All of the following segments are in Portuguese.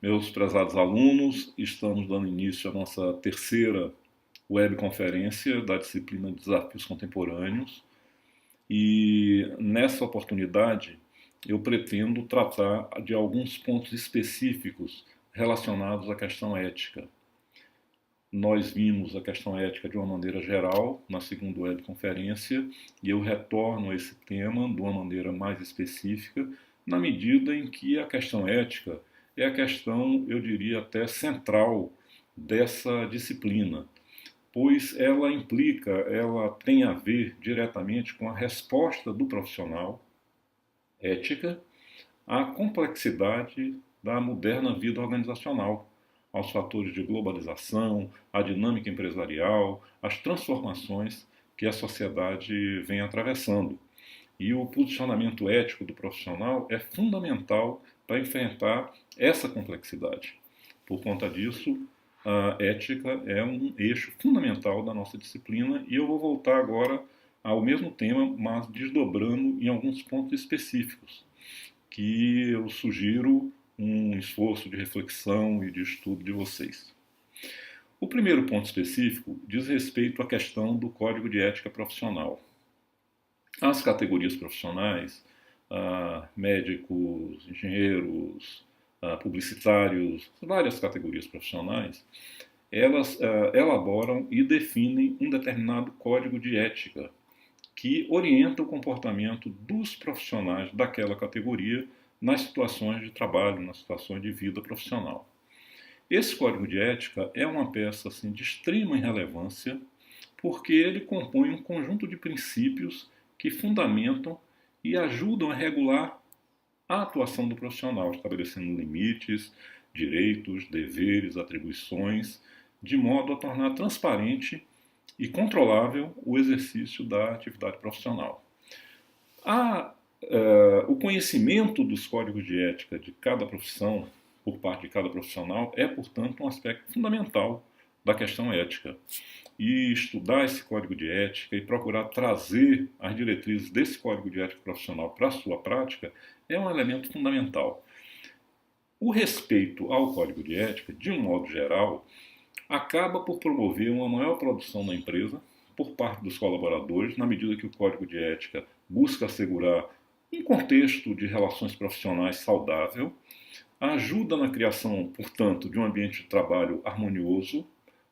Meus prezados alunos, estamos dando início à nossa terceira webconferência da disciplina de Desafios Contemporâneos e nessa oportunidade eu pretendo tratar de alguns pontos específicos relacionados à questão ética. Nós vimos a questão ética de uma maneira geral na segunda webconferência e eu retorno a esse tema de uma maneira mais específica, na medida em que a questão ética é a questão, eu diria até central dessa disciplina, pois ela tem a ver diretamente com a resposta do profissional ética à complexidade da moderna vida organizacional, aos fatores de globalização, à dinâmica empresarial, às transformações que a sociedade vem atravessando. E o posicionamento ético do profissional é fundamental para enfrentar essa complexidade. Por conta disso, a ética é um eixo fundamental da nossa disciplina e eu vou voltar agora ao mesmo tema, mas desdobrando em alguns pontos específicos, que eu sugiro um esforço de reflexão e de estudo de vocês. O primeiro ponto específico diz respeito à questão do Código de Ética Profissional. As categorias profissionais, médicos, engenheiros, publicitários, várias categorias profissionais, elas elaboram e definem um determinado código de ética que orienta o comportamento dos profissionais daquela categoria nas situações de trabalho, nas situações de vida profissional. Esse código de ética é uma peça assim, de extrema relevância, porque ele compõe um conjunto de princípios que fundamentam e ajudam a regular a atuação do profissional, estabelecendo limites, direitos, deveres, atribuições, de modo a tornar transparente e controlável o exercício da atividade profissional. O conhecimento dos códigos de ética de cada profissão, por parte de cada profissional, é, portanto, um aspecto fundamental da questão ética. E estudar esse código de ética e procurar trazer as diretrizes desse código de ética profissional para a sua prática é um elemento fundamental. O respeito ao código de ética, de um modo geral, acaba por promover uma maior produção na empresa por parte dos colaboradores, na medida que o código de ética busca assegurar um contexto de relações profissionais saudável, ajuda na criação, portanto, de um ambiente de trabalho harmonioso,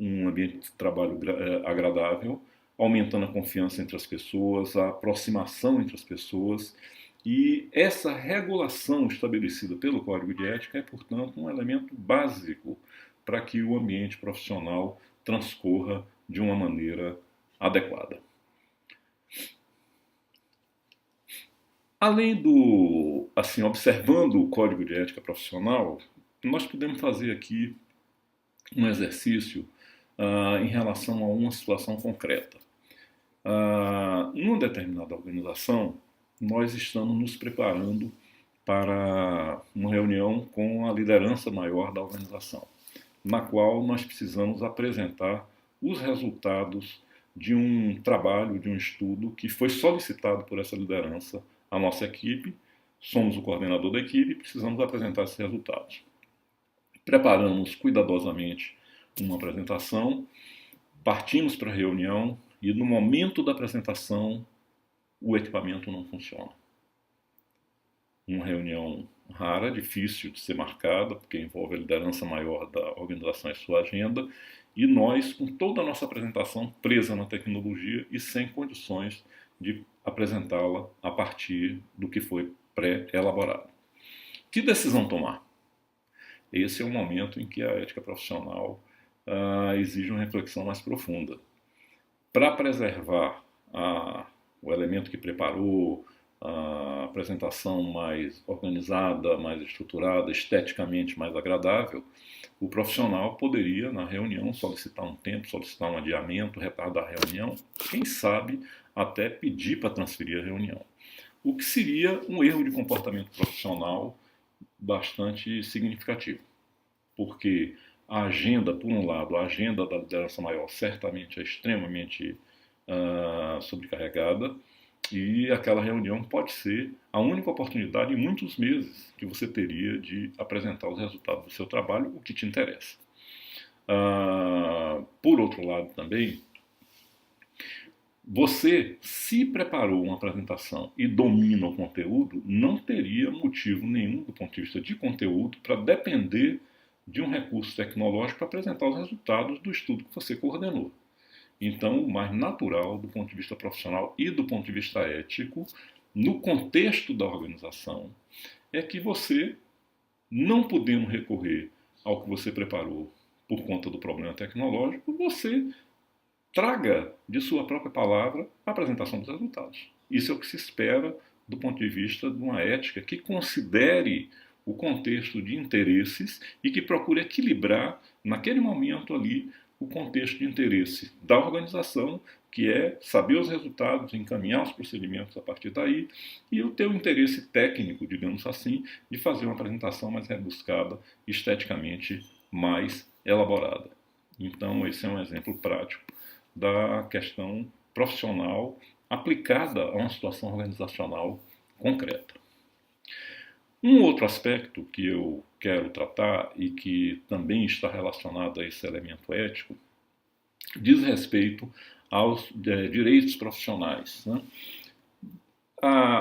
um ambiente de trabalho agradável, aumentando a confiança entre as pessoas, a aproximação entre as pessoas. E essa regulação estabelecida pelo Código de Ética é, portanto, um elemento básico para que o ambiente profissional transcorra de uma maneira adequada. Além do, assim, observando o Código de Ética Profissional, nós podemos fazer aqui um exercício em relação a uma situação concreta. Numa determinada organização, nós estamos nos preparando para uma reunião com a liderança maior da organização, na qual nós precisamos apresentar os resultados de um trabalho, de um estudo que foi solicitado por essa liderança à nossa equipe. Somos o coordenador da equipe e precisamos apresentar esses resultados. Preparamos cuidadosamente uma apresentação, partimos para a reunião e no momento da apresentação o equipamento não funciona. Uma reunião rara, difícil de ser marcada, porque envolve a liderança maior da organização e sua agenda, e nós, com toda a nossa apresentação presa na tecnologia e sem condições de apresentá-la a partir do que foi pré-elaborado. Que decisão tomar? Esse é o momento em que a ética profissional exige uma reflexão mais profunda. Para preservar o elemento que preparou, a apresentação mais organizada, mais estruturada, esteticamente mais agradável, o profissional poderia, na reunião, solicitar um tempo, solicitar um adiamento, retardar a reunião, quem sabe até pedir para transferir a reunião. O que seria um erro de comportamento profissional bastante significativo, porque a agenda, por um lado, a agenda da liderança maior certamente é extremamente sobrecarregada, E aquela reunião pode ser a única oportunidade em muitos meses que você teria de apresentar os resultados do seu trabalho, o que te interessa. Por outro lado também, você, se preparou uma apresentação e domina o conteúdo, não teria motivo nenhum do ponto de vista de conteúdo para depender de um recurso tecnológico para apresentar os resultados do estudo que você coordenou. Então, o mais natural do ponto de vista profissional e do ponto de vista ético, no contexto da organização, é que você, não podendo recorrer ao que você preparou por conta do problema tecnológico, você traga de sua própria palavra a apresentação dos resultados. Isso é o que se espera do ponto de vista de uma ética que considere o contexto de interesses e que procure equilibrar, naquele momento ali, o contexto de interesse da organização, que é saber os resultados, encaminhar os procedimentos a partir daí, e o teu interesse técnico, digamos assim, de fazer uma apresentação mais rebuscada, esteticamente mais elaborada. Então, esse é um exemplo prático da questão profissional aplicada a uma situação organizacional concreta. Um outro aspecto que eu quero tratar e que também está relacionado a esse elemento ético diz respeito aos direitos profissionais. Né?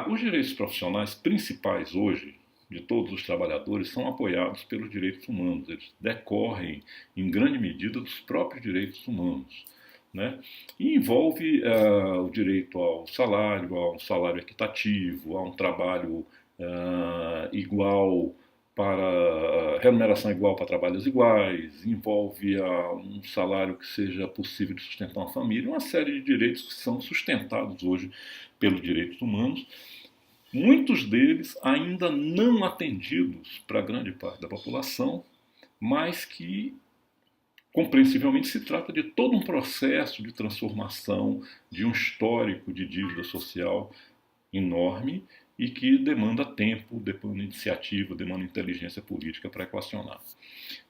Os direitos profissionais principais hoje de todos os trabalhadores são apoiados pelos direitos humanos. Eles decorrem, em grande medida, dos próprios direitos humanos. Né? E envolve o direito ao salário, a um salário equitativo, a um trabalho igual para remuneração igual para trabalhos iguais, envolve um salário que seja possível de sustentar uma família, uma série de direitos que são sustentados hoje pelos direitos humanos, muitos deles ainda não atendidos para grande parte da população, mas que compreensivelmente se trata de todo um processo de transformação de um histórico de dívida social enorme e que demanda tempo, demanda iniciativa, demanda inteligência política para equacionar.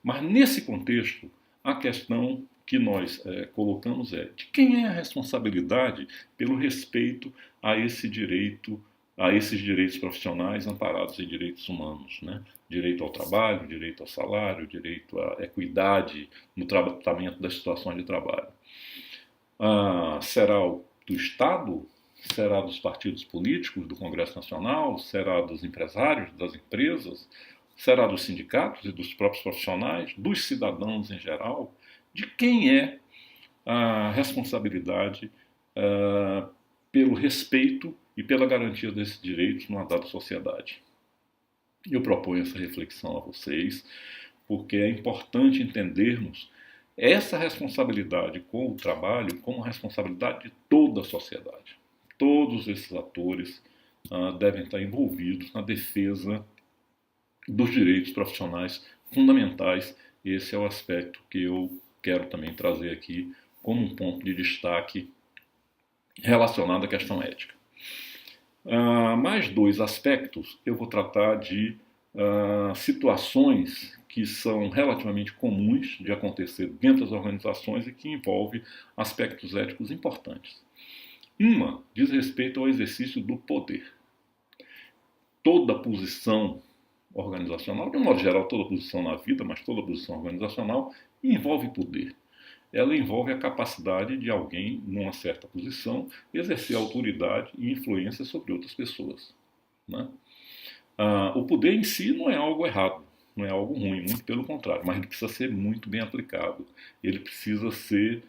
Mas nesse contexto, a questão que nós colocamos é de quem é a responsabilidade pelo respeito a esse direito, a esses direitos profissionais amparados em direitos humanos, né? Direito ao trabalho, direito ao salário, direito à equidade no tratamento das situações de trabalho. Será do Estado? Será dos partidos políticos, do Congresso Nacional? Será dos empresários, das empresas? Será dos sindicatos e dos próprios profissionais? Dos cidadãos em geral? De quem é a responsabilidade pelo respeito e pela garantia desses direitos numa dada sociedade? Eu proponho essa reflexão a vocês, porque é importante entendermos essa responsabilidade com o trabalho como responsabilidade de toda a sociedade. Todos esses atores devem estar envolvidos na defesa dos direitos profissionais fundamentais. Esse é o aspecto que eu quero também trazer aqui como um ponto de destaque relacionado à questão ética. Mais dois aspectos, eu vou tratar de situações que são relativamente comuns de acontecer dentro das organizações e que envolvem aspectos éticos importantes. Uma diz respeito ao exercício do poder. Toda posição organizacional, de um modo geral, toda posição na vida, mas toda posição organizacional envolve poder. Ela envolve a capacidade de alguém, numa certa posição, exercer autoridade e influência sobre outras pessoas. Né? O poder em si não é algo errado, não é algo ruim, muito pelo contrário, mas ele precisa ser muito bem aplicado. Ele precisa ser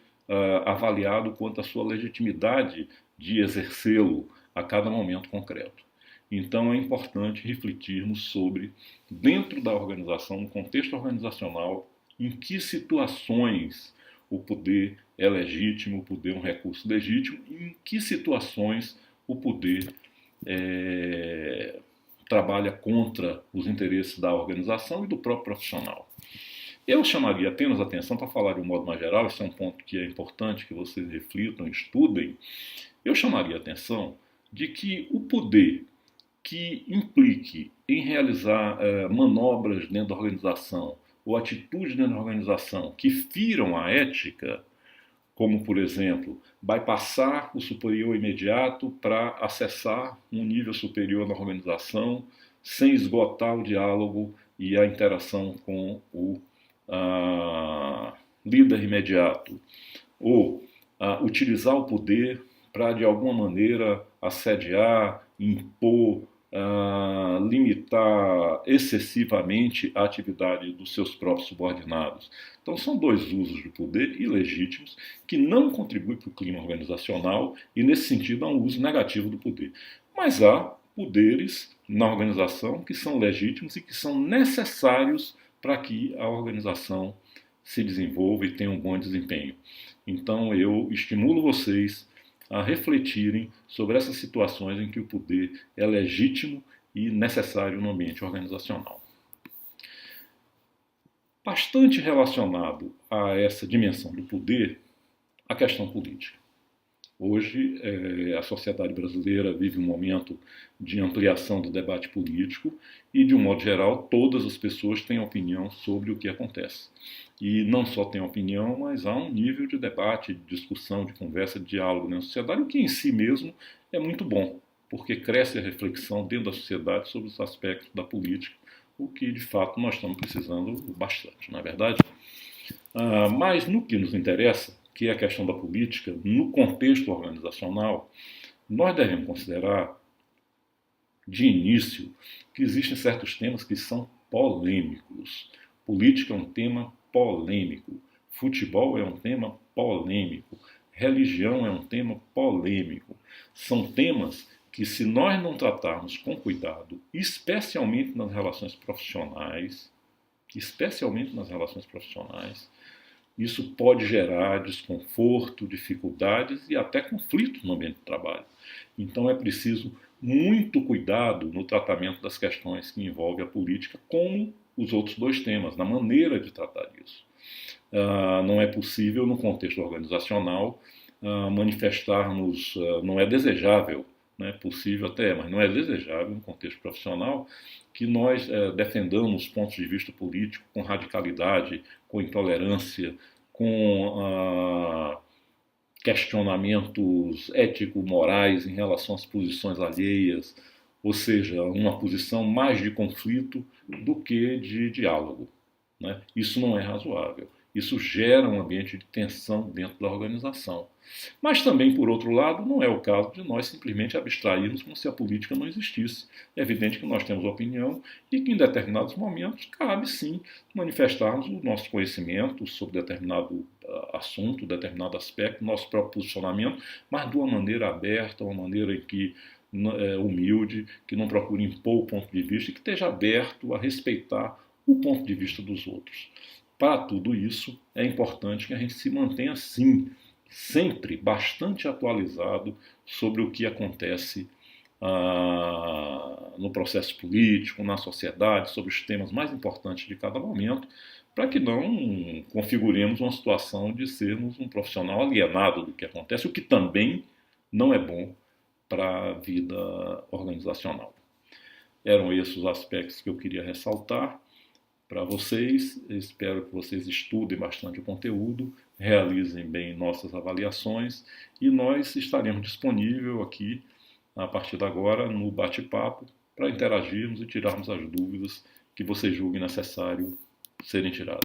avaliado quanto à sua legitimidade de exercê-lo a cada momento concreto. Então é importante refletirmos sobre, dentro da organização, no contexto organizacional, em que situações o poder é legítimo, o poder é um recurso legítimo, e em que situações o poder trabalha contra os interesses da organização e do próprio profissional. Eu chamaria apenas a atenção, para falar de um modo mais geral, esse é um ponto que é importante que vocês reflitam, estudem, eu chamaria a atenção de que o poder que implique em realizar manobras dentro da organização ou atitudes dentro da organização que firam a ética como, por exemplo, bypassar o superior imediato para acessar um nível superior na organização, sem esgotar o diálogo e a interação com o líder imediato, ou utilizar o poder para, de alguma maneira, assediar, impor, limitar excessivamente a atividade dos seus próprios subordinados. Então, são dois usos de poder ilegítimos que não contribuem para o clima organizacional e, nesse sentido, há um uso negativo do poder. Mas há poderes na organização que são legítimos e que são necessários para que a organização se desenvolva e tenha um bom desempenho. Então, eu estimulo vocês a refletirem sobre essas situações em que o poder é legítimo e necessário no ambiente organizacional. Bastante relacionado a essa dimensão do poder, a questão política. Hoje, a sociedade brasileira vive um momento de ampliação do debate político e, de um modo geral, todas as pessoas têm opinião sobre o que acontece. E não só têm opinião, mas há um nível de debate, de discussão, de conversa, de diálogo na sociedade, o que em si mesmo é muito bom, porque cresce a reflexão dentro da sociedade sobre os aspectos da política, o que, de fato, nós estamos precisando bastante, não é verdade? Mas no que nos interessa, que é a questão da política, no contexto organizacional, nós devemos considerar, de início, que existem certos temas que são polêmicos. Política é um tema polêmico. Futebol é um tema polêmico. Religião é um tema polêmico. São temas que, se nós não tratarmos com cuidado, especialmente nas relações profissionais, isso pode gerar desconforto, dificuldades e até conflitos no ambiente de trabalho. Então é preciso muito cuidado no tratamento das questões que envolvem a política, como os outros dois temas, na maneira de tratar disso. Não é possível, no contexto organizacional, manifestarmos, não é desejável, não é possível até, mas não é desejável no contexto profissional que nós defendamos pontos de vista políticos com radicalidade, com intolerância, com questionamentos ético-morais em relação às posições alheias, ou seja, uma posição mais de conflito do que de diálogo, né? Isso não é razoável. Isso gera um ambiente de tensão dentro da organização. Mas também, por outro lado, não é o caso de nós simplesmente abstrairmos como se a política não existisse. É evidente que nós temos opinião e que em determinados momentos cabe sim manifestarmos o nosso conhecimento sobre determinado assunto, determinado aspecto, nosso próprio posicionamento, mas de uma maneira aberta, uma maneira em que humilde, que não procure impor o ponto de vista e que esteja aberto a respeitar o ponto de vista dos outros. Para tudo isso, é importante que a gente se mantenha, sim, sempre bastante atualizado sobre o que acontece no processo político, na sociedade, sobre os temas mais importantes de cada momento, para que não configuremos uma situação de sermos um profissional alienado do que acontece, o que também não é bom para a vida organizacional. Eram esses os aspectos que eu queria ressaltar para vocês. Espero que vocês estudem bastante o conteúdo, realizem bem nossas avaliações e nós estaremos disponíveis aqui, a partir de agora, no bate-papo, para interagirmos e tirarmos as dúvidas que vocês julguem necessário serem tiradas.